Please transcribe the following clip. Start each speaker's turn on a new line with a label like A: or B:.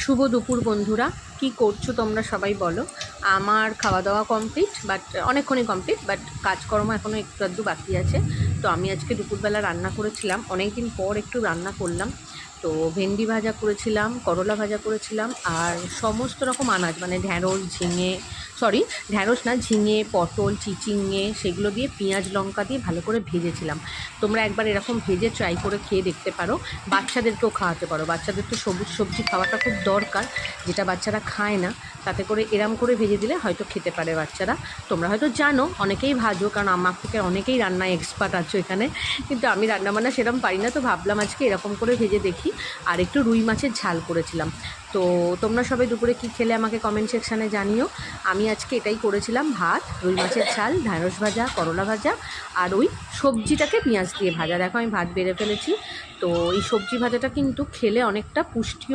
A: শুভ দুপুর বন্ধুরা, কি করছো তোমরা সবাই বলো। আমার খাওয়া দাওয়া কমপ্লিট, বাট অনেকক্ষণই কমপ্লিট, বাট কাজকর্ম এখনও একটু আধটু বাকি আছে। তো আমি আজকে দুপুরবেলা রান্না করেছিলাম, অনেক দিন পর একটু রান্না করলাম। তো ভেন্ডি ভাজা করেছিলাম, করলা ভাজা করেছিলাম, আর সমস্ত রকম আনাজ মানে ঢ্যাঁড়স, ঢ্যাঁড়স না, ঝিঙে, পটল, চিচিঙে, সেগুলো দিয়ে পেঁয়াজ লঙ্কা দিয়ে ভালো করে ভেজেছিলাম। তোমরা একবার এরকম ভেজে ট্রাই করে খেয়ে দেখতে পারো, বাচ্চাদেরকেও খাওয়াতে পারো। বাচ্চাদের তো সবুজ সবজি খাওয়াটা খুব দরকার, যেটা বাচ্চারা খায় না। তাতে করে এরম করে ভেজে দিলে হয়তো খেতে পারে বাচ্চারা। তোমরা হয়তো জানো, অনেকেই ভাজো, কারণ আমার থেকে অনেকেই রান্নায় এক্সপার্ট আছো এখানে, কিন্তু আমি রান্নাবান্না সেরকম পারি না। তো ভাবলাম আজকে এরকম করে ভেজে দেখি। আর একটু রুই মাছের ঝাল করেছিলাম। তো তোমরা সবাই দুপুরে কী খেলে আমাকে কমেন্ট সেকশানে জানিও। আমি আজকে এটাই করেছিলাম, ভাত, রুই মাছের ঝাল, ঢ্যাঁড়স ভাজা, করলা ভাজা, আর ওই সবজিটাকে পেঁয়াজ দিয়ে ভাজা। দেখো আমি ভাত বেড়ে ফেলেছি। তো এই সবজি ভাজাটা কিন্তু খেলে অনেকটা পুষ্টিও